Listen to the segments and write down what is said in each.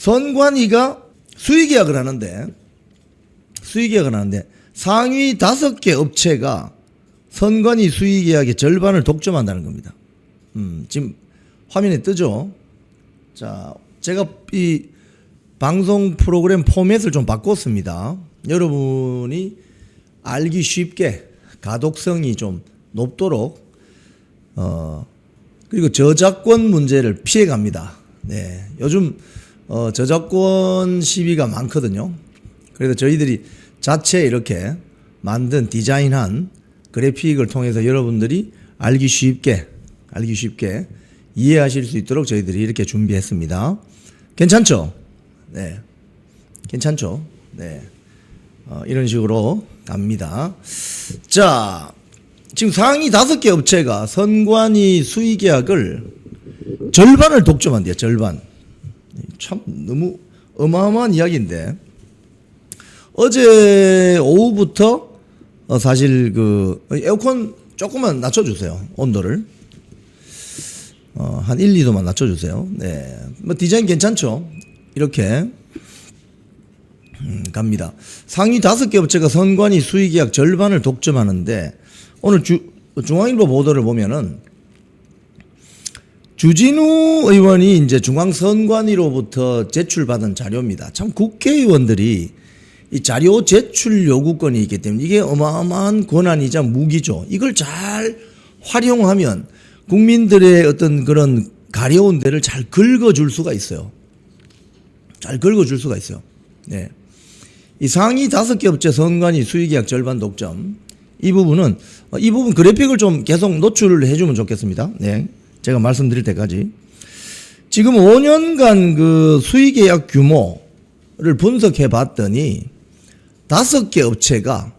선관위가 수의계약을 하는데 상위 5개 업체가 선관위 수의계약의 절반을 독점한다는 겁니다. 지금 화면에 뜨죠. 자, 제가 이 방송 프로그램 포맷을 좀 바꿨습니다. 여러분이 알기 쉽게 가독성이 좀 높도록 그리고 저작권 문제를 피해 갑니다. 네, 요즘 저작권 시비가 많거든요. 그래서 저희들이 자체 이렇게 만든 디자인한 그래픽을 통해서 여러분들이 알기 쉽게 이해하실 수 있도록 저희들이 이렇게 준비했습니다. 괜찮죠? 네, 괜찮죠? 네, 이런 식으로 갑니다. 자, 지금 상위 5개 업체가 선관위 수의계약을 절반을 독점한대요. 절반. 참 너무 어마어마한 이야기인데, 어제 오후부터 사실 그 에어컨 조금만 낮춰주세요. 온도를 한 1, 2도만 낮춰주세요. 네, 뭐 디자인 괜찮죠? 이렇게 갑니다. 상위 5개 업체가 선관위 수의계약 절반을 독점하는데, 오늘 중앙일보 보도를 보면은 주진우 의원이 이제 중앙선관위로부터 제출받은 자료입니다. 참 국회의원들이 이 자료 제출 요구권이 있기 때문에 이게 어마어마한 권한이자 무기죠. 이걸 잘 활용하면 국민들의 어떤 그런 가려운 데를 잘 긁어줄 수가 있어요. 잘 긁어줄 수가 있어요. 네. 이 상위 5개 업체 선관위 수의계약 절반 독점. 이 부분 그래픽을 좀 계속 노출을 해주면 좋겠습니다. 네. 제가 말씀드릴 때까지. 지금 5년간 그 수의계약 규모를 분석해 봤더니 5개 업체가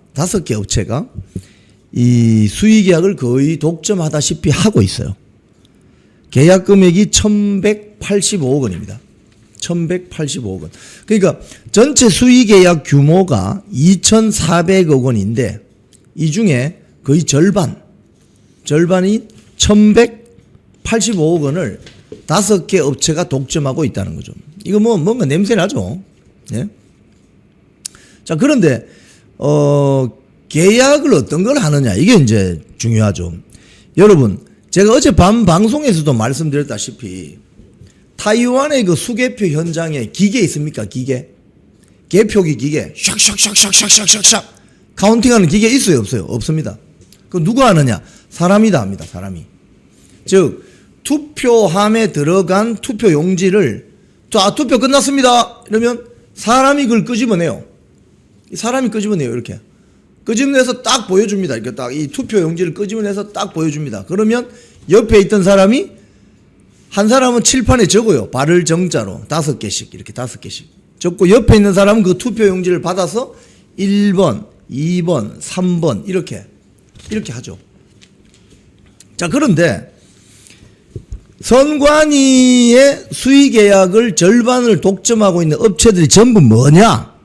이 수의계약을 거의 독점하다시피 하고 있어요. 계약 금액이 1185억 원입니다. 1185억 원. 그러니까 전체 수의계약 규모가 2400억 원인데 이 중에 거의 절반이 1185억 원을 5개 업체가 독점하고 있다는 거죠. 이거 뭐 뭔가 냄새 나죠. 예? 자, 그런데 계약을 어떤 걸 하느냐, 이게 이제 중요하죠. 여러분, 제가 어젯밤 방송에서도 말씀드렸다시피 타이완의 그 수개표 현장에 기계 있습니까? 기계. 개표기 기계. 샥샥샥샥샥샥샥 카운팅하는 기계 있어요, 없어요? 없습니다. 그 누가 하느냐? 사람이 다 합니다. 사람이. 즉 투표함에 들어간 투표 용지를 투표 끝났습니다. 이러면 사람이 그걸 끄집어내요. 사람이 끄집어내요. 이렇게 끄집어내서 딱 보여줍니다. 이렇게 딱 이 투표 용지를 끄집어내서 딱 보여줍니다. 그러면 옆에 있던 사람이, 한 사람은 칠판에 적어요. 발을 정자로 5개씩, 이렇게 5개씩 적고, 옆에 있는 사람은 그 투표 용지를 받아서 1번, 2번, 3번 이렇게 하죠. 자, 그런데 선관위의 수의계약을 절반을 독점하고 있는 업체들이 전부 뭐냐?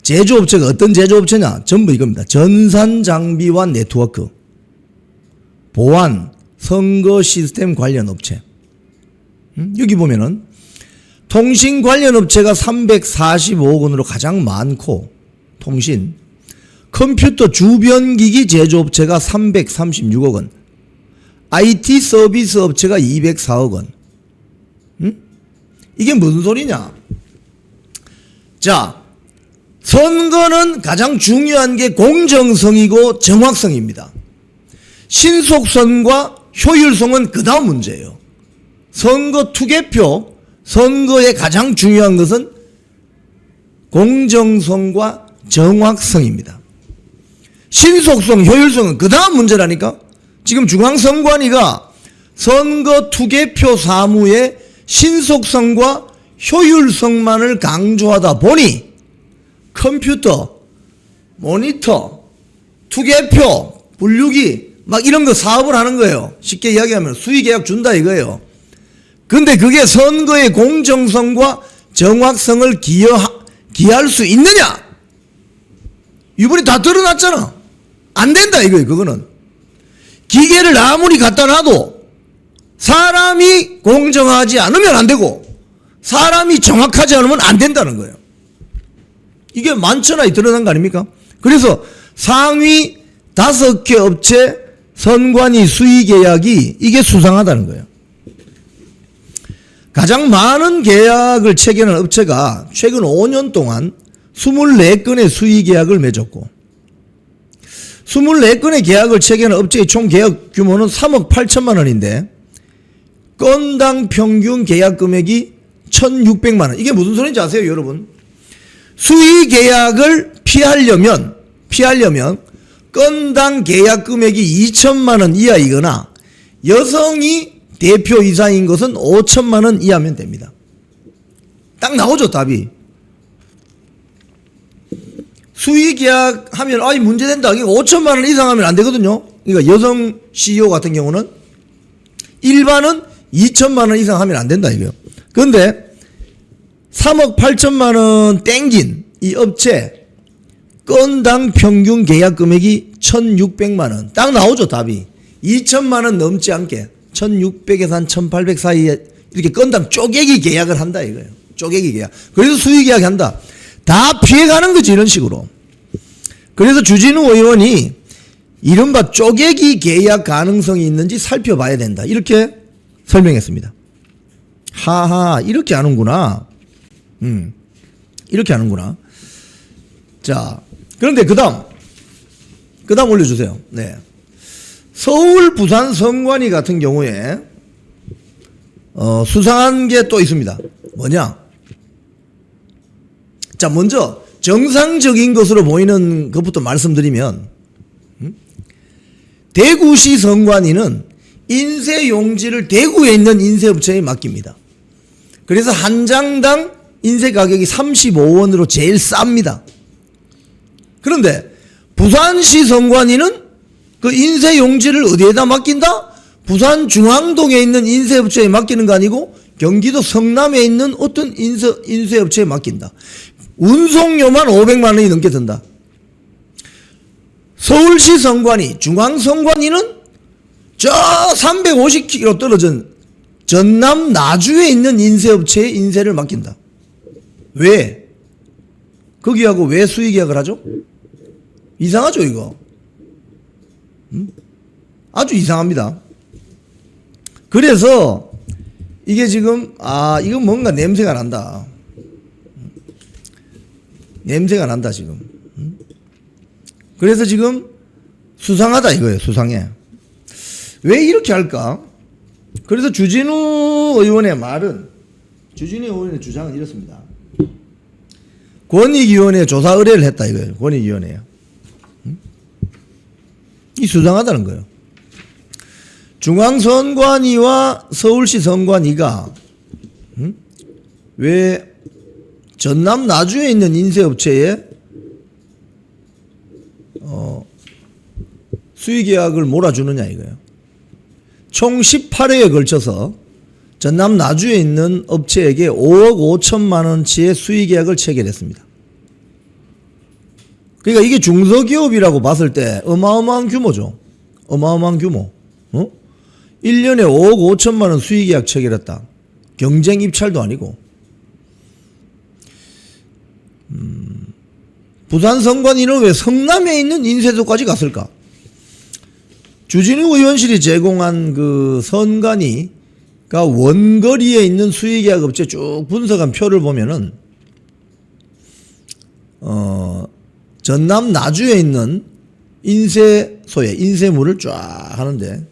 제조업체가 어떤 제조업체냐? 전부 이겁니다. 전산장비와 네트워크, 보안, 선거 시스템 관련 업체. 여기 보면은 통신 관련 업체가 345억 원으로 가장 많고, 통신, 컴퓨터 주변기기 제조업체가 336억 원, IT 서비스 업체가 204억 원. 이게 무슨 소리냐? 자, 선거는 가장 중요한 게 공정성이고 정확성입니다. 신속성과 효율성은 그 다음 문제예요. 선거 투개표, 선거의 가장 중요한 것은 공정성과 정확성입니다. 신속성, 효율성은 그 다음 문제라니까. 지금 중앙선관위가 선거 투개표 사무의 신속성과 효율성만을 강조하다 보니 컴퓨터, 모니터, 투개표, 분류기 막 이런 거 사업을 하는 거예요. 쉽게 이야기하면 수의계약 준다 이거예요. 근데 그게 선거의 공정성과 정확성을 기할 수 있느냐? 이번에 다 드러났잖아. 안 된다 이거예요. 그거는 기계를 아무리 갖다 놔도 사람이 공정하지 않으면 안 되고, 사람이 정확하지 않으면 안 된다는 거예요. 이게 만천하에 드러난 거 아닙니까? 그래서 상위 5개 업체 선관위 수의 계약이 이게 수상하다는 거예요. 가장 많은 계약을 체결한 업체가 최근 5년 동안 24건의 수의 계약을 맺었고 24건의 계약을 체결한 업체의 총 계약 규모는 3억 8천만 원인데 건당 평균 계약 금액이 1,600만 원. 이게 무슨 소리인지 아세요, 여러분? 수의 계약을 피하려면 건당 계약 금액이 2천만 원 이하이거나 여성이 대표 이상인 것은 5천만 원 이하면 됩니다. 딱 나오죠, 답이. 수의 계약하면 아이 문제된다. 5천만 원 이상 하면 안 되거든요. 그러니까 여성 CEO 같은 경우는 일반은 2천만 원 이상 하면 안 된다 이거요. 그런데 3억 8천만 원 땡긴 이 업체 건당 평균 계약 금액이 1,600만 원. 딱 나오죠, 답이. 2천만 원 넘지 않게 1,600에서 한 1,800 사이에 이렇게 건당 쪼개기 계약을 한다 이거예요. 쪼개기 계약. 그래서 수의 계약이 한다. 다 피해가는 거지, 이런 식으로. 그래서 주진우 의원이 이른바 쪼개기 계약 가능성이 있는지 살펴봐야 된다. 이렇게 설명했습니다. 하하, 이렇게 하는구나. 이렇게 하는구나. 자, 그런데 그 다음 올려주세요. 네. 서울, 부산 선관위 같은 경우에, 수상한 게 또 있습니다. 뭐냐? 자, 먼저, 정상적인 것으로 보이는 것부터 말씀드리면, 대구시 선관위는 인쇄용지를 대구에 있는 인쇄업체에 맡깁니다. 그래서 한 장당 인쇄 가격이 35원으로 제일 쌉니다. 그런데 부산시 선관위는 그 인쇄용지를 어디에다 맡긴다? 부산 중앙동에 있는 인쇄업체에 맡기는 거 아니고 경기도 성남에 있는 어떤 인쇄업체에 맡긴다. 운송료만 500만 원이 넘게 든다. 서울시 선관위, 중앙선관위는 저 350km 떨어진 전남 나주에 있는 인쇄업체에 인쇄를 맡긴다. 왜? 거기하고 왜 수의 계약을 하죠? 이상하죠, 이거? 아주 이상합니다. 그래서 이게 지금 이건 뭔가 냄새가 난다. 냄새가 난다 지금. 그래서 지금 수상하다 이거예요. 수상해. 왜 이렇게 할까? 그래서 주진우 의원의 주장은 이렇습니다. 권익위원회에 조사 의뢰를 했다 이거예요. 권익위원회에. 이 수상하다는 거예요. 중앙선관위와 서울시 선관위가 왜 전남 나주에 있는 인쇄업체에 수의계약을 몰아주느냐 이거예요. 총 18회에 걸쳐서 전남 나주에 있는 업체에게 5억 5천만 원치의 수의계약을 체결했습니다. 그러니까 이게 중소기업이라고 봤을 때 어마어마한 규모죠. 어마어마한 규모. 1년에 5억 5천만 원 수의계약 체결했다. 경쟁 입찰도 아니고. 부산 선관위는 왜 성남에 있는 인쇄소까지 갔을까? 주진우 의원실이 제공한 그 선관위가 원거리에 있는 수의계약 업체 쭉 분석한 표를 보면은 전남 나주에 있는 인쇄소에 인쇄물을 쫙 하는데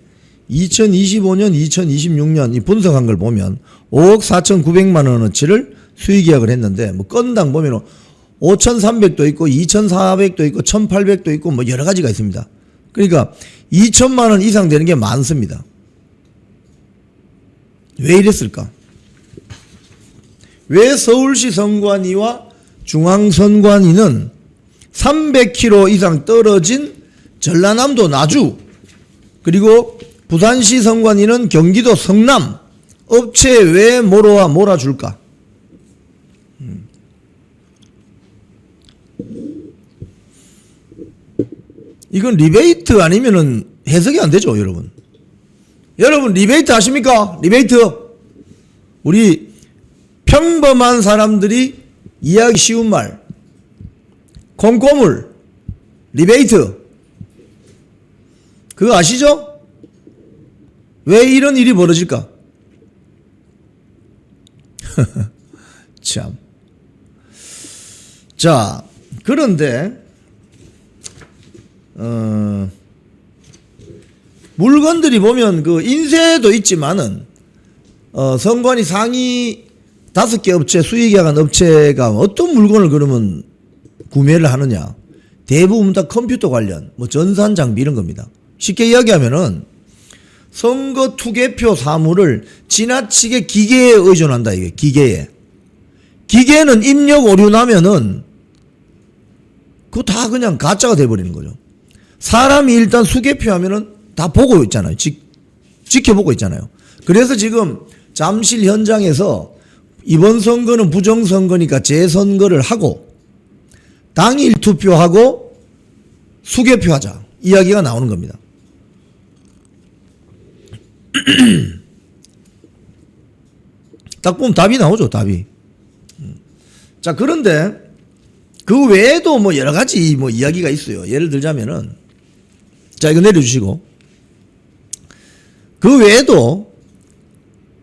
2025년, 2026년 이 분석한 걸 보면 5억 4,900만 원어치를 수의계약을 했는데 뭐 건당 보면 5,300도 있고 2,400도 있고 1,800도 있고 뭐 여러 가지가 있습니다. 그러니까 2천만 원 이상 되는 게 많습니다. 왜 이랬을까? 왜 서울시 선관위와 중앙선관위는 300km 이상 떨어진 전라남도 나주 그리고 부산시 선관위는 경기도 성남 업체에 왜 몰아줄까? 이건 리베이트 아니면은 해석이 안 되죠, 여러분. 여러분, 리베이트 아십니까? 리베이트. 우리 평범한 사람들이 이해하기 쉬운 말, 콩고물, 리베이트, 그거 아시죠? 왜 이런 일이 벌어질까? 참. 자, 그런데 물건들이 보면 그 인쇄도 있지만은 선관위 상위 5개 업체, 수의계약한 업체가 어떤 물건을 그러면 구매를 하느냐? 대부분 다 컴퓨터 관련, 뭐 전산 장비 이런 겁니다. 쉽게 이야기하면은 선거 투개표 사무를 지나치게 기계에 의존한다, 이게 기계에. 기계는 입력 오류 나면은 그거 다 그냥 가짜가 돼버리는 거죠. 사람이 일단 수개표 하면은 다 보고 있잖아요. 지켜보고 있잖아요. 그래서 지금 잠실 현장에서 이번 선거는 부정선거니까 재선거를 하고 당일 투표하고 수개표하자 이야기가 나오는 겁니다. 딱 보면 답이 나오죠, 답이. 자, 그런데 그 외에도 뭐 여러 가지 뭐 이야기가 있어요. 예를 들자면은, 자, 이거 내려주시고, 그 외에도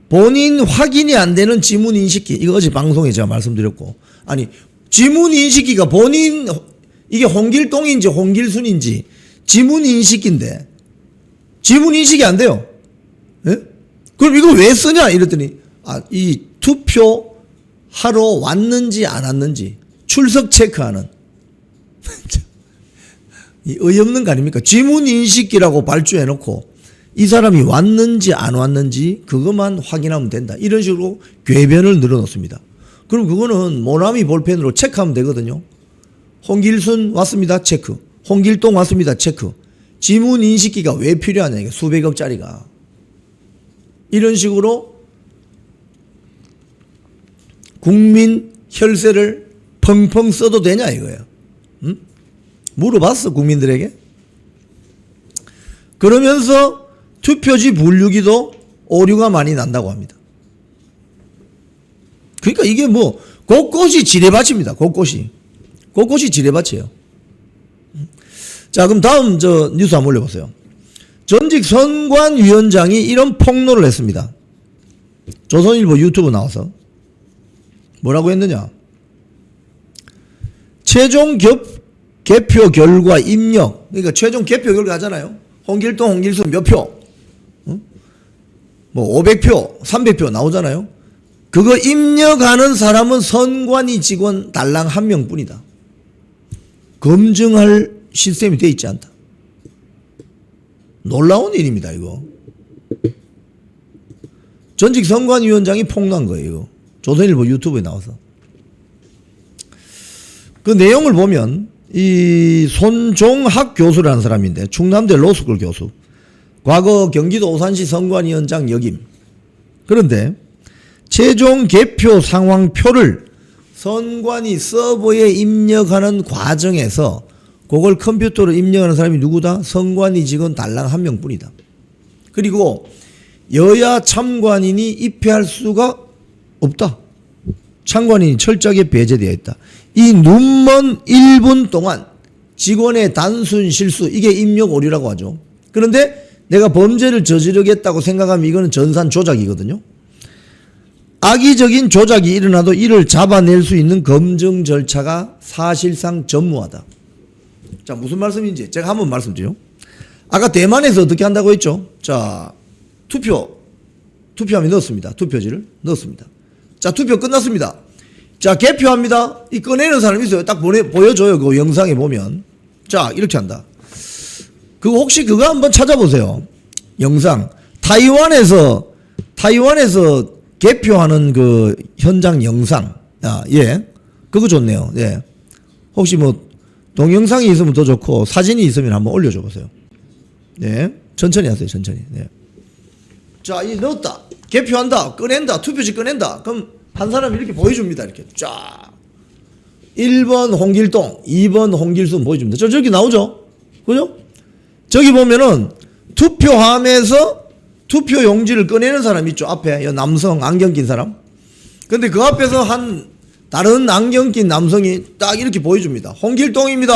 본인 확인이 안 되는 지문 인식기, 이거 어제 방송에 제가 말씀드렸고, 아니, 지문 인식기가 본인, 이게 홍길동인지 홍길순인지 지문 인식기인데, 지문 인식이 안 돼요. 예? 그럼 이거 왜 쓰냐? 이랬더니, 이 투표 하러 왔는지 안 왔는지 출석 체크하는. 이 어이없는 거 아닙니까? 지문 인식기라고 발주해놓고 이 사람이 왔는지 안 왔는지 그것만 확인하면 된다. 이런 식으로 궤변을 늘어놓습니다. 그럼 그거는 모나미 볼펜으로 체크하면 되거든요. 홍길순 왔습니다. 체크. 홍길동 왔습니다. 체크. 지문 인식기가 왜 필요하냐. 이게 수백억짜리가. 이런 식으로 국민 혈세를 펑펑 써도 되냐 이거예요. 응? 물어봤어, 국민들에게. 그러면서 투표지 분류기도 오류가 많이 난다고 합니다. 그러니까 이게 뭐 곳곳이 지뢰밭입니다. 곳곳이 지뢰밭이에요. 자, 그럼 다음 뉴스 한번 올려보세요. 전직 선관위원장이 이런 폭로를 했습니다. 조선일보 유튜브 나와서 뭐라고 했느냐? 최종 개표 결과 입력, 그러니까 최종 개표 결과 하잖아요. 홍길동, 홍길순 몇 표? 뭐 500표, 300표 나오잖아요. 그거 입력하는 사람은 선관위 직원 달랑 1명뿐이다. 검증할 시스템이 돼 있지 않다. 놀라운 일입니다, 이거. 전직 선관위원장이 폭로한 거예요, 이거. 조선일보 유튜브에 나와서. 그 내용을 보면 이 손종학 교수라는 사람인데 충남대 로스쿨 교수. 과거 경기도 오산시 선관위원장 역임. 그런데 최종 개표 상황표를 선관위 서버에 입력하는 과정에서 그걸 컴퓨터로 입력하는 사람이 누구다? 선관위 직원 달랑 1명뿐이다. 그리고 여야 참관인이 입회할 수가 없다. 참관인이 철저하게 배제되어 있다. 이 눈먼 1분 동안 직원의 단순 실수, 이게 입력 오류라고 하죠. 그런데 내가 범죄를 저지르겠다고 생각하면 이거는 전산 조작이거든요. 악의적인 조작이 일어나도 이를 잡아낼 수 있는 검증 절차가 사실상 전무하다. 자, 무슨 말씀인지 제가 한번 말씀드려요. 아까 대만에서 어떻게 한다고 했죠? 자, 투표함에 넣었습니다. 투표지를 넣었습니다. 자, 투표 끝났습니다. 자, 개표합니다. 이 꺼내는 사람이 있어요. 딱 보여줘요. 그 영상에 보면. 자, 이렇게 한다. 그거 혹시 그거 한번 찾아보세요. 영상. 타이완에서 개표하는 그 현장 영상. 예. 그거 좋네요. 예. 혹시 뭐 동영상이 있으면 더 좋고 사진이 있으면 한번 올려줘 보세요. 네. 천천히 하세요. 천천히. 네. 자, 이 넣었다. 개표한다. 꺼낸다. 투표지 꺼낸다. 그럼 한 사람이 이렇게 보여줍니다. 이렇게 쫙. 1번 홍길동, 2번 홍길순 보여줍니다. 저기 나오죠? 그죠? 저기 보면은 투표함에서 투표 용지를 꺼내는 사람 있죠. 앞에 남성 안경 낀 사람. 근데 그 앞에서 한 다른 안경 낀 남성이 딱 이렇게 보여줍니다. 홍길동입니다.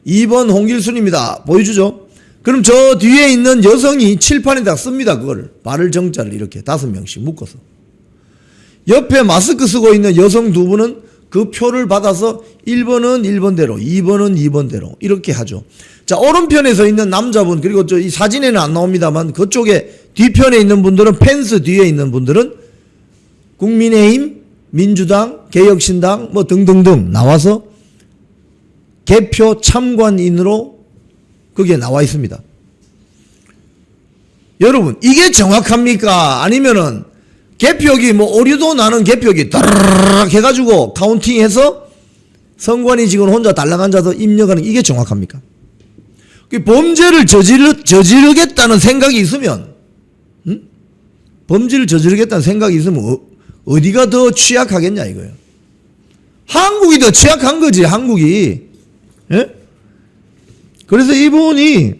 2번 홍길순입니다. 보여주죠. 그럼 저 뒤에 있는 여성이 칠판에다 씁니다. 그걸 발을 정자를 이렇게 5명씩 묶어서. 옆에 마스크 쓰고 있는 여성 2분은 그 표를 받아서 1번은 1번대로 2번은 2번대로 이렇게 하죠. 자, 오른편에 서 있는 남자분, 그리고 저 이 사진에는 안 나옵니다만 그쪽에 뒤편에 있는 분들은, 펜스 뒤에 있는 분들은 국민의힘, 민주당, 개혁신당 뭐 등등등 나와서 개표 참관인으로 거기에 나와 있습니다. 여러분, 이게 정확합니까? 아니면은 개표기 뭐 오류도 나는 개표기 따르르 해가지고 카운팅해서 선관위 직원 혼자 달랑 앉아서 입력하는, 이게 정확합니까? 범죄를 저지르겠다는 생각이 있으면, 범죄를 저지르겠다는 생각이 있으면 어디가 더 취약하겠냐 이거예요. 한국이 더 취약한 거지, 한국이. 예? 그래서 이분이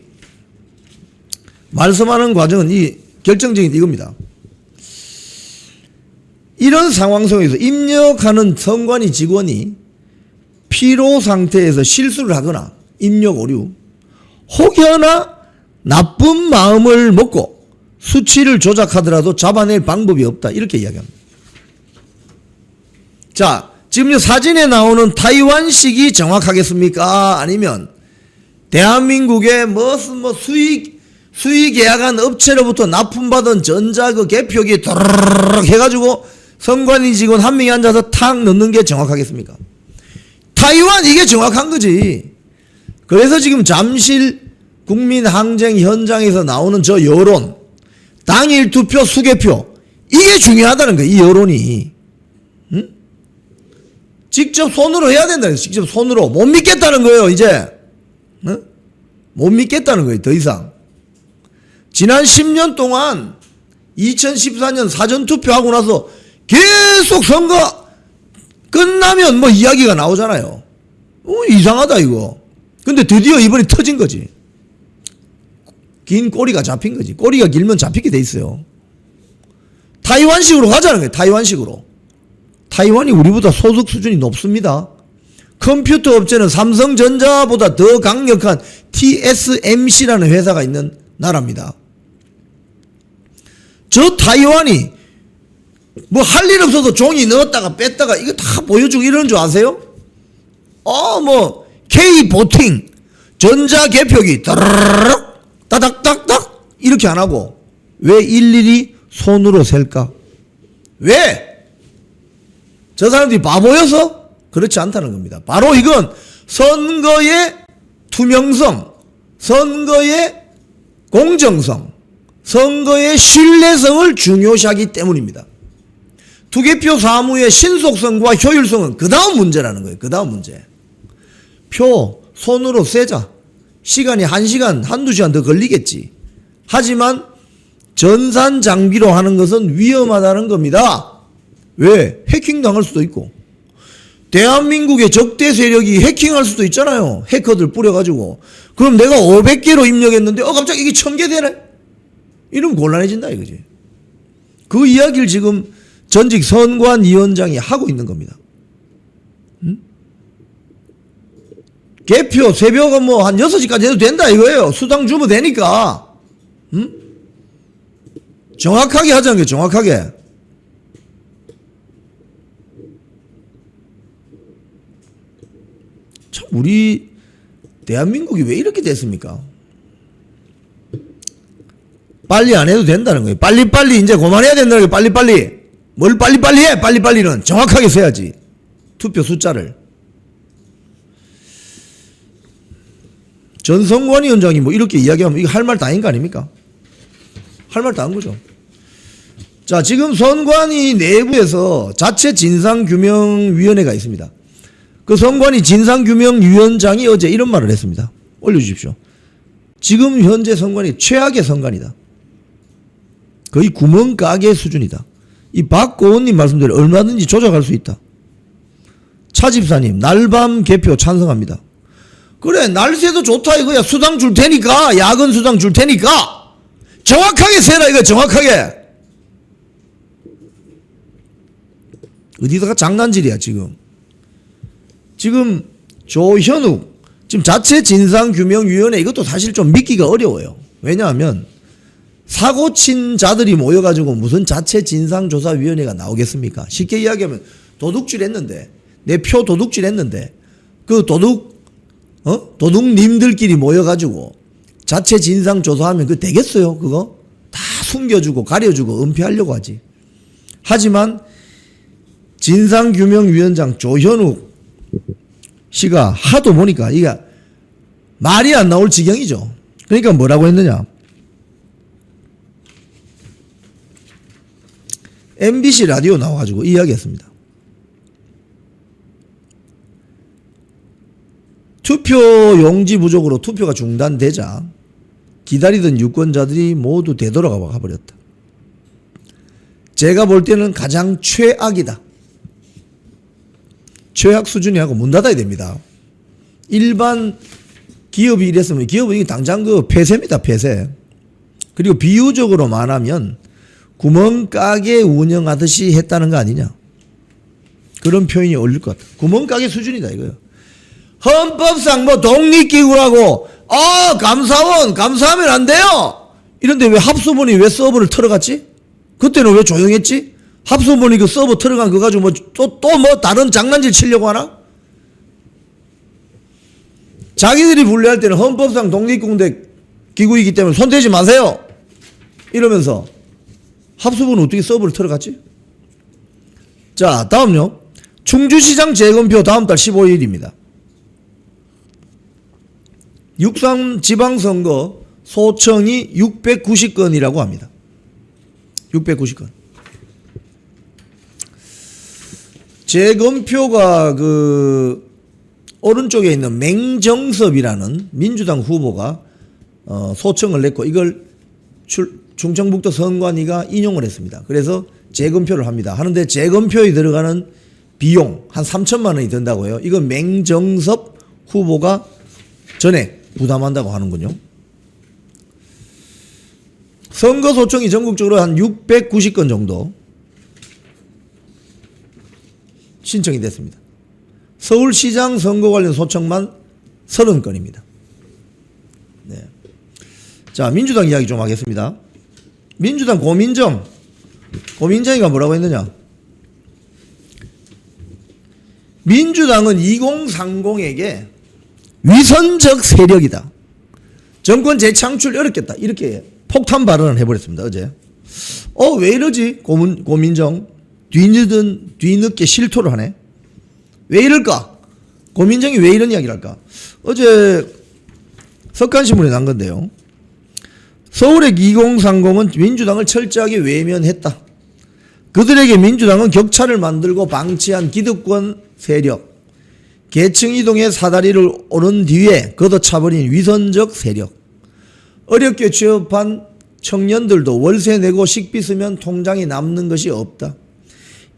말씀하는 과정은 이 결정적인 이겁니다. 이런 상황 속에서 입력하는 선관위 직원이 피로 상태에서 실수를 하거나 입력 오류, 혹여나 나쁜 마음을 먹고 수치를 조작하더라도 잡아낼 방법이 없다, 이렇게 이야기합니다. 자, 지금 사진에 나오는 타이완식이 정확하겠습니까? 아니면 대한민국의 무슨 수의 계약한 업체로부터 납품받은 전자 그 개표기 도르르르 해가지고 선관위 직원 한 명이 앉아서 탁 넣는 게 정확하겠습니까? 타이완, 이게 정확한 거지. 그래서 지금 잠실 국민항쟁 현장에서 나오는 저 여론, 당일 투표 수개표, 이게 중요하다는 거예요. 이 여론이. 응? 직접 손으로 해야 된다는 거예요. 직접 손으로. 못 믿겠다는 거예요, 이제. 응? 못 믿겠다는 거예요, 더 이상. 지난 10년 동안 2014년 사전투표하고 나서 계속 선거 끝나면 뭐 이야기가 나오잖아요. 이상하다 이거. 근데 드디어 이번에 터진 거지. 긴 꼬리가 잡힌 거지. 꼬리가 길면 잡히게 돼 있어요. 타이완식으로 가자는 거예요. 타이완식으로. 타이완이 우리보다 소득 수준이 높습니다. 컴퓨터 업체는 삼성전자보다 더 강력한 TSMC라는 회사가 있는 나라입니다. 저 타이완이 뭐 할 일 없어서 종이 넣었다가 뺐다가 이거 다 보여주고 이러는 줄 아세요? 뭐 K 보팅 전자 개표기 따르르륵 따닥따닥 이렇게 안 하고 왜 일일이 손으로 셀까? 왜? 저 사람들이 바보여서? 그렇지 않다는 겁니다. 바로 이건 선거의 투명성, 선거의 공정성, 선거의 신뢰성을 중요시하기 때문입니다. 투개표 사무의 신속성과 효율성은 그 다음 문제라는 거예요. 그 다음 문제. 표 손으로 세자. 시간이 1시간, 한두 시간 더 걸리겠지. 하지만 전산 장비로 하는 것은 위험하다는 겁니다. 왜? 해킹 당할 수도 있고. 대한민국의 적대 세력이 해킹할 수도 있잖아요. 해커들 뿌려가지고. 그럼 내가 500개로 입력했는데 갑자기 이게 1000개 되네? 이러면 곤란해진다 이거지. 그 이야기를 지금 전직 선관위원장이 하고 있는 겁니다. 응? 개표 새벽은 뭐 한 6시까지 해도 된다 이거예요. 수당 주면 되니까. 응? 정확하게 하자는 게 정확하게. 참 우리 대한민국이 왜 이렇게 됐습니까? 빨리 안 해도 된다는 거예요. 빨리빨리 이제 그만해야 된다는 거예요. 빨리빨리. 뭘 빨리빨리 해? 빨리빨리는 정확하게 세야지. 투표 숫자를. 전 선관위원장이 뭐 이렇게 이야기하면 이거 할 말 다 아닌 거 아닙니까? 할 말 다 한 거죠. 자, 지금 선관위 내부에서 자체 진상규명위원회가 있습니다. 그 선관위 진상규명위원장이 어제 이런 말을 했습니다. 올려주십시오. 지금 현재 선관위 최악의 선관위다. 거의 구멍가게 수준이다. 이 박고은님 말씀대로 얼마든지 조작할 수 있다. 차집사님 날밤 개표 찬성합니다. 그래 날새도 좋다 이거야. 수당 줄 테니까 야근 수당 줄 테니까 정확하게 세라 이거 정확하게. 어디다가 장난질이야 지금. 지금 조현욱 지금 자체 진상규명위원회 이것도 사실 좀 믿기가 어려워요. 왜냐하면 사고 친 자들이 모여가지고 무슨 자체 진상조사위원회가 나오겠습니까? 쉽게 이야기하면 도둑질 했는데, 내 표 도둑질 했는데, 그 도둑님들끼리 모여가지고 자체 진상조사하면 그거 되겠어요? 그거? 다 숨겨주고 가려주고 은폐하려고 하지. 하지만 진상규명위원장 조현욱 씨가 하도 보니까 이게 말이 안 나올 지경이죠. 그러니까 뭐라고 했느냐. MBC 라디오 나와가지고 이야기했습니다. 투표 용지 부족으로 투표가 중단되자 기다리던 유권자들이 모두 되돌아가 버렸다. 제가 볼 때는 가장 최악이다. 최악 수준이하고 문 닫아야 됩니다. 일반 기업이 이랬으면 기업은 당장 그 폐쇄입니다. 폐쇄. 그리고 비유적으로 말하면 구멍가게 운영하듯이 했다는 거 아니냐. 그런 표현이 어울릴 것 같아. 구멍가게 수준이다 이거요. 헌법상 뭐 독립기구라고 감사원 감사하면 안 돼요. 이런데 왜 합수본이 왜 서버를 털어갔지? 그때는 왜 조용했지? 합수본이 그 서버 털어간 거 가지고 또 뭐 다른 장난질 치려고 하나? 자기들이 분류할 때는 헌법상 독립공대 기구이기 때문에 손대지 마세요. 이러면서 합수본은 어떻게 서버를 털어갔지? 자, 다음요. 충주시장 재검표 다음 달 15일입니다. 6.3 지방선거 소청이 690건이라고 합니다. 690건. 재검표가 그 오른쪽에 있는 맹정섭이라는 민주당 후보가 소청을 냈고 이걸 충청북도 선관위가 인용을 했습니다. 그래서 재검표를 합니다. 하는데 재검표에 들어가는 비용 한 3천만 원이 든다고요. 이건 맹정섭 후보가 전에 부담한다고 하는군요. 선거 소청이 전국적으로 한 690건 정도 신청이 됐습니다. 서울시장 선거 관련 소청만 30건입니다. 네. 자, 민주당 이야기 좀 하겠습니다. 민주당 고민정이가 뭐라고 했느냐. 민주당은 2030에게 위선적 세력이다. 정권 재창출 어렵겠다. 이렇게 폭탄 발언을 해버렸습니다. 어제. 왜 이러지? 고민정. 뒤늦게 실토를 하네. 왜 이럴까? 고민정이 왜 이런 이야기를 할까? 어제 석간신문에 난 건데요. 서울의 2030은 민주당을 철저하게 외면했다. 그들에게 민주당은 격차를 만들고 방치한 기득권 세력, 계층 이동의 사다리를 오른 뒤에 걷어차버린 위선적 세력, 어렵게 취업한 청년들도 월세 내고 식비 쓰면 통장에 남는 것이 없다.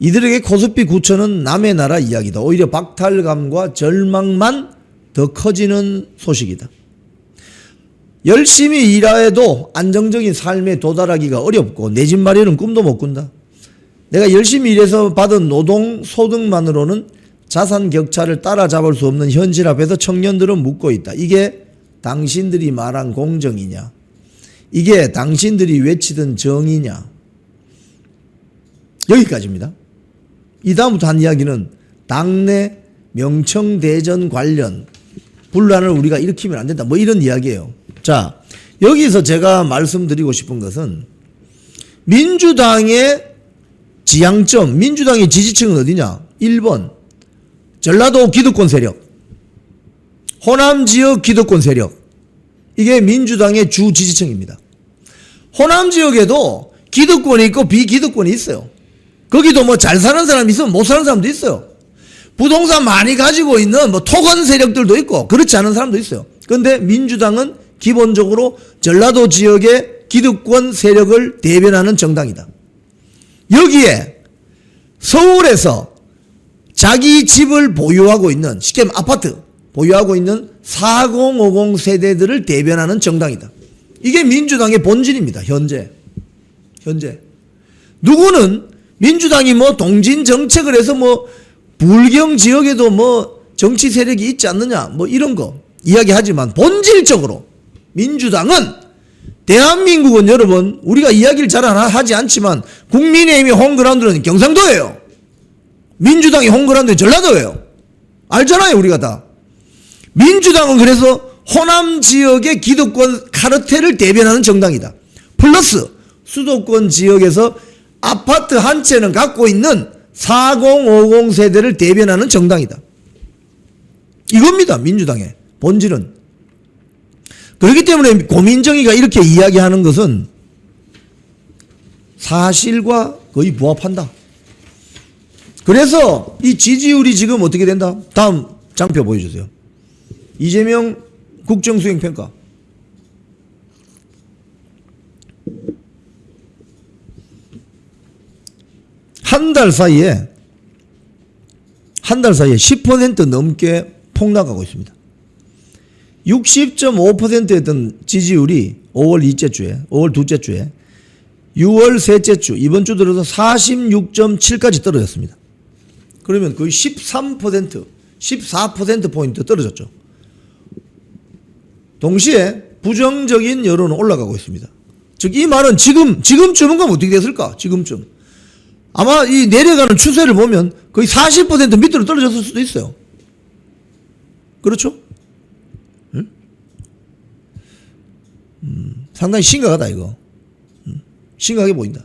이들에게 코스피 9천은 남의 나라 이야기다. 오히려 박탈감과 절망만 더 커지는 소식이다. 열심히 일해도 안정적인 삶에 도달하기가 어렵고 내 집 마련은 꿈도 못 꾼다. 내가 열심히 일해서 받은 노동 소득만으로는 자산 격차를 따라잡을 수 없는 현실 앞에서 청년들은 묻고 있다. 이게 당신들이 말한 공정이냐? 이게 당신들이 외치던 정의냐? 여기까지입니다. 이 다음부터 한 이야기는 당내 명청대전 관련 분란을 우리가 일으키면 안 된다. 뭐 이런 이야기예요. 자, 여기서 제가 말씀드리고 싶은 것은 민주당의 지향점, 민주당의 지지층은 어디냐? 1번 전라도 기득권 세력, 호남 지역 기득권 세력. 이게 민주당의 주 지지층입니다. 호남 지역에도 기득권이 있고 비기득권이 있어요. 거기도 뭐 잘 사는 사람이 있으면 못 사는 사람도 있어요. 부동산 많이 가지고 있는 뭐 토건 세력들도 있고 그렇지 않은 사람도 있어요. 그런데 민주당은 기본적으로 전라도 지역의 기득권 세력을 대변하는 정당이다. 여기에 서울에서 자기 집을 보유하고 있는, 쉽게 말하면 아파트 보유하고 있는 4050 세대들을 대변하는 정당이다. 이게 민주당의 본질입니다. 현재 누구는 민주당이 뭐 동진 정책을 해서 뭐 불경 지역에도 뭐 정치 세력이 있지 않느냐 뭐 이런 거 이야기하지만 본질적으로 민주당은 대한민국은 여러분 우리가 이야기를 잘 하지 않지만 국민의힘의 홈그라운드는 경상도예요. 민주당의 홈그라운드는 전라도예요. 알잖아요 우리가 다. 민주당은 그래서 호남 지역의 기득권 카르텔을 대변하는 정당이다. 플러스 수도권 지역에서 아파트 한 채는 갖고 있는 4050 세대를 대변하는 정당이다. 이겁니다. 민주당의 본질은. 그렇기 때문에 고민정의가 이렇게 이야기하는 것은 사실과 거의 부합한다. 그래서 이 지지율이 지금 어떻게 된다? 다음 장표 보여주세요. 이재명 국정수행평가. 한 달 사이에 10% 넘게 폭락하고 있습니다. 60.5%였던 지지율이 5월 둘째 주에 6월 셋째 주 이번 주 들어서 46.7까지 떨어졌습니다. 그러면 거의 14%포인트 떨어졌죠. 동시에 부정적인 여론은 올라가고 있습니다. 즉 이 말은 지금쯤은 그럼 어떻게 됐을까? 지금쯤. 아마 이 내려가는 추세를 보면 거의 40% 밑으로 떨어졌을 수도 있어요. 그렇죠? 응? 상당히 심각하다 이거. 심각하게 보인다.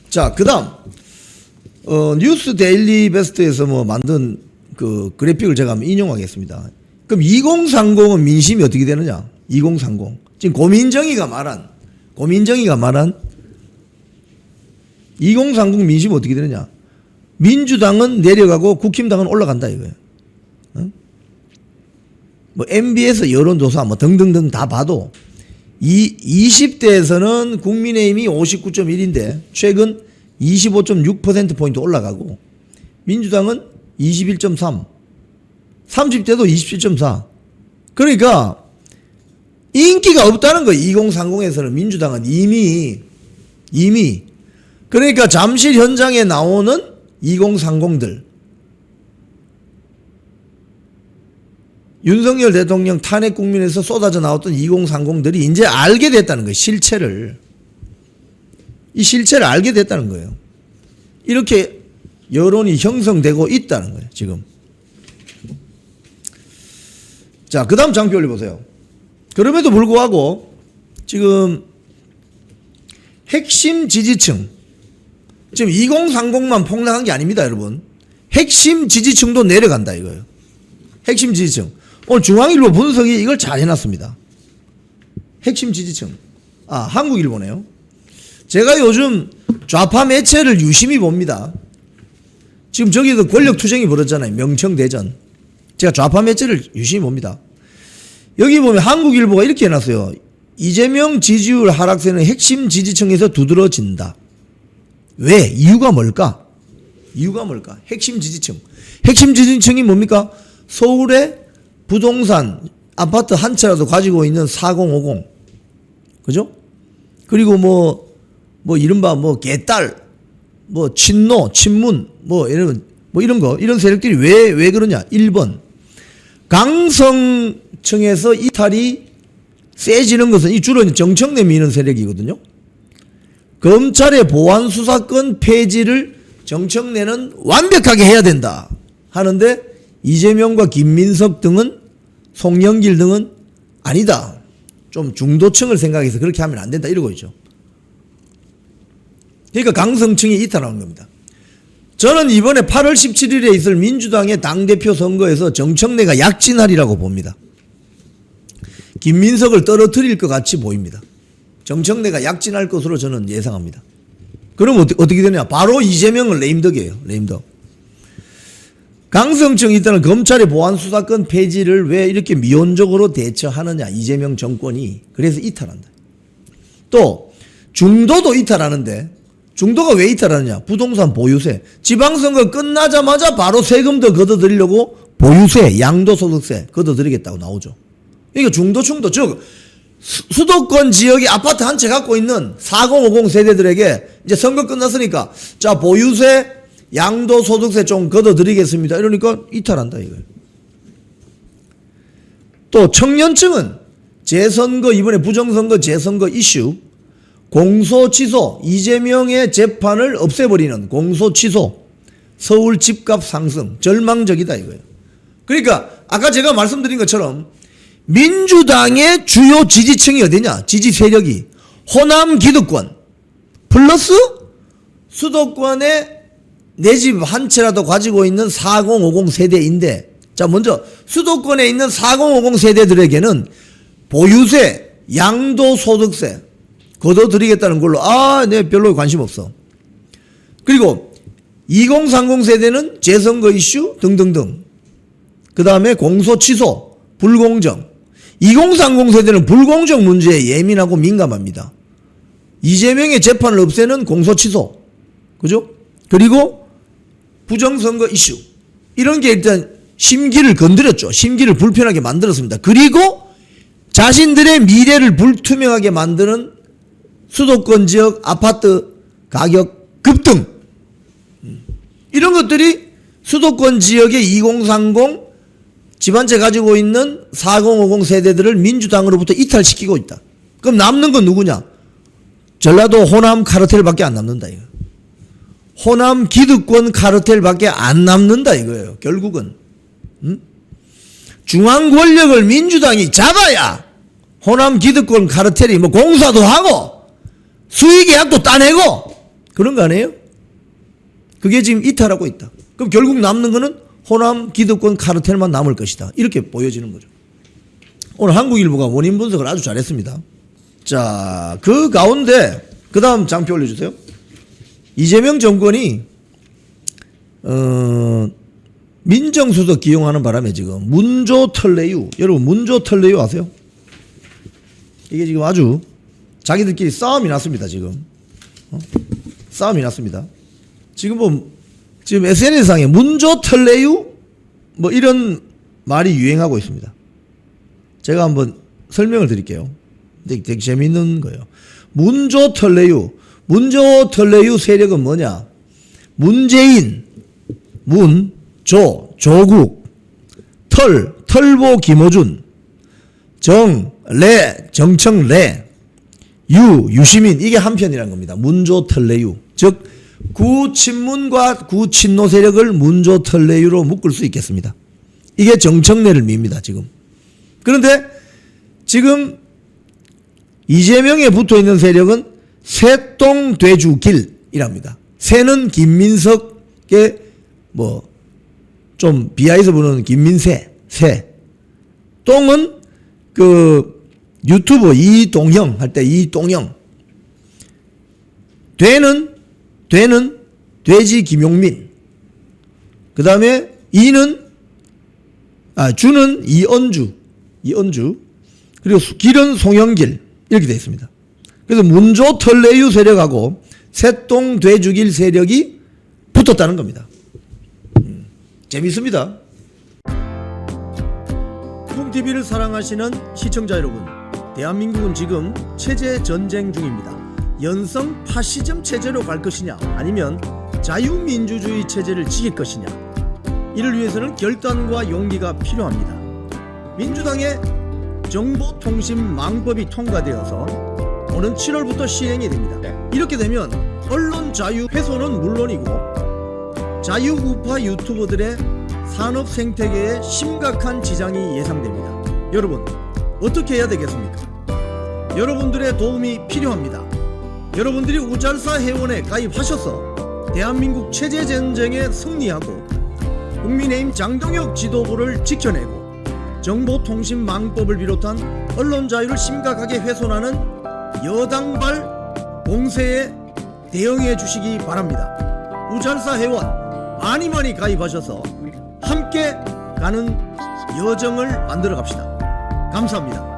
자, 그 다음 뉴스 데일리 베스트에서 뭐 만든 그 그래픽을 제가 한번 인용하겠습니다. 그럼 2030은 민심이 어떻게 되느냐? 2030. 지금 고민정의가 말한 2030 민심이 어떻게 되느냐? 민주당은 내려가고 국힘당은 올라간다 이거예요. 어? 뭐 MBS 여론조사 뭐 등등등 다 봐도 20대에서는 국민의힘이 59.1인데 최근 25.6%포인트 올라가고 민주당은 21.3, 30대도 27.4. 그러니까 인기가 없다는 거예요. 2030에서는 민주당은 이미 그러니까 잠실 현장에 나오는 2030들 윤석열 대통령 탄핵 국면에서 쏟아져 나왔던 2030들이 이제 알게 됐다는 거예요. 이 실체를 알게 됐다는 거예요. 이렇게 여론이 형성되고 있다는 거예요. 지금. 자, 그 다음 장표 올려보세요. 그럼에도 불구하고 지금 핵심 지지층 지금 2030만 폭락한 게 아닙니다, 여러분. 핵심 지지층도 내려간다 이거예요. 핵심 지지층. 오늘 중앙일보 분석이 이걸 잘 해놨습니다. 핵심 지지층. 아, 한국일보네요. 제가 요즘 좌파 매체를 유심히 봅니다. 지금 저기도 권력투쟁이 벌어졌잖아요. 명청대전. 제가 좌파 매체를 유심히 봅니다. 여기 보면 한국일보가 이렇게 해놨어요. 이재명 지지율 하락세는 핵심 지지층에서 두드러진다. 왜? 이유가 뭘까? 핵심 지지층. 핵심 지지층이 뭡니까? 서울에 부동산, 아파트 한 채라도 가지고 있는 4050. 그죠? 그리고 뭐 이른바 개딸, 친노, 친문, 이런 거, 이런 세력들이 왜 그러냐? 1번. 강성층에서 이탈이 세지는 것은 이 주로 정청래 미는 세력이거든요. 검찰의 보안 수사권 폐지를 정청래는 완벽하게 해야 된다 하는데 이재명과 김민석 등은 송영길 등은 아니다. 좀 중도층을 생각해서 그렇게 하면 안 된다 이러고 있죠. 그러니까 강성층이 이탈하는 겁니다. 저는 이번에 8월 17일에 있을 민주당의 당대표 선거에서 정청래가 약진하리라고 봅니다. 김민석을 떨어뜨릴 것 같이 보입니다. 정청래가 약진할 것으로 저는 예상합니다. 그럼 어떻게 되냐? 바로 이재명은 레임덕이에요. 레임덕. 강성층 일단은 검찰의 보안 수사권 폐지를 왜 이렇게 미온적으로 대처하느냐? 이재명 정권이. 그래서 이탈한다. 또 중도도 이탈하는데 중도가 왜 이탈하느냐? 부동산 보유세. 지방선거 끝나자마자 바로 세금 더 걷어들이려고 보유세, 양도소득세 걷어들이겠다고 나오죠. 그러니까 중도층도 즉 수도권 지역의 아파트 한 채 갖고 있는 4050 세대들에게 이제 선거 끝났으니까 자 보유세 양도소득세 좀 걷어드리겠습니다. 이러니까 이탈한다 이거예요. 또 청년층은 재선거 이번에 부정선거 재선거 이슈 공소취소 이재명의 재판을 없애버리는 공소취소 서울 집값 상승 절망적이다 이거예요. 그러니까 아까 제가 말씀드린 것처럼 민주당의 주요 지지층이 어디냐 지지 세력이 호남 기득권 플러스 수도권에 내 집 한 채라도 가지고 있는 4050 세대인데 자 먼저 수도권에 있는 4050 세대들에게는 보유세 양도소득세 걷어드리겠다는 걸로 네 별로 관심 없어. 그리고 2030 세대는 재선거 이슈 등등등 그 다음에 공소취소 불공정 2030 세대는 불공정 문제에 예민하고 민감합니다. 이재명의 재판을 없애는 공소취소 그죠? 그리고 부정선거 이슈 이런 게 일단 심기를 건드렸죠. 심기를 불편하게 만들었습니다. 그리고 자신들의 미래를 불투명하게 만드는 수도권 지역 아파트 가격 급등 이런 것들이 수도권 지역의 2030 집안채 가지고 있는 4050 세대들을 민주당으로부터 이탈시키고 있다. 그럼 남는 건 누구냐? 전라도 호남 카르텔밖에 안 남는다 이거. 호남 기득권 카르텔밖에 안 남는다 이거예요. 결국은 중앙 권력을 민주당이 잡아야 호남 기득권 카르텔이 뭐 공사도 하고 수익계약도 따내고 그런 거 아니에요? 그게 지금 이탈하고 있다. 그럼 결국 남는 거는 호남 기득권 카르텔만 남을 것이다. 이렇게 보여지는 거죠. 오늘 한국일보가 원인 분석을 아주 잘했습니다. 자, 그 가운데 그 다음 장표 올려주세요. 이재명 정권이 민정수석 기용하는 바람에 지금 문조 털레유 여러분 문조 털레유 아세요? 이게 지금 아주 자기들끼리 싸움이 났습니다. 지금 싸움이 났습니다. 지금 지금 SNS상에 문조 털레유 뭐 이런 말이 유행하고 있습니다. 제가 한번 설명을 드릴게요. 되게 재밌는 거예요. 문조 털레유 문조 털레유 세력은 뭐냐? 문재인, 조국, 털보 김어준, 정청래, 유시민 이게 한편이라는 겁니다. 문조 털레유 즉 구친문과 구친노 세력을 문조 털레유로 묶을 수 있겠습니다. 이게 정청래를 밉니다. 지금. 그런데 지금 이재명에 붙어있는 세력은 새똥돼지길이랍니다. 새는 김민석의 좀 비하해서 부르는 김민세, 새. 똥은 그 유튜버 이동형 할 때 이동형. 돼는 돼지 김용민. 그 다음에 주는 이언주. 그리고 길은 송영길. 이렇게 되어 있습니다. 그래서 문조 털레유 세력하고 새똥 돼지길 세력이 붙었다는 겁니다. 재밌습니다. 쿵TV를 사랑하시는 시청자 여러분, 대한민국은 지금 체제 전쟁 중입니다. 연성 파시즘 체제로 갈 것이냐 아니면 자유민주주의 체제를 지킬 것이냐, 이를 위해서는 결단과 용기가 필요합니다. 민주당의 정보통신망법이 통과되어서 오는 7월부터 시행이 됩니다. 이렇게 되면 언론 자유 훼손은 물론이고 자유우파 유튜버들의 산업 생태계에 심각한 지장이 예상됩니다. 여러분 어떻게 해야 되겠습니까? 여러분들의 도움이 필요합니다. 여러분들이 우잘사 회원에 가입하셔서 대한민국 체제 전쟁에 승리하고 국민의힘 장동혁 지도부를 지켜내고 정보통신망법을 비롯한 언론 자유를 심각하게 훼손하는 여당발 공세에 대응해 주시기 바랍니다. 우잘사 회원 많이 가입하셔서 함께 가는 여정을 만들어 갑시다. 감사합니다.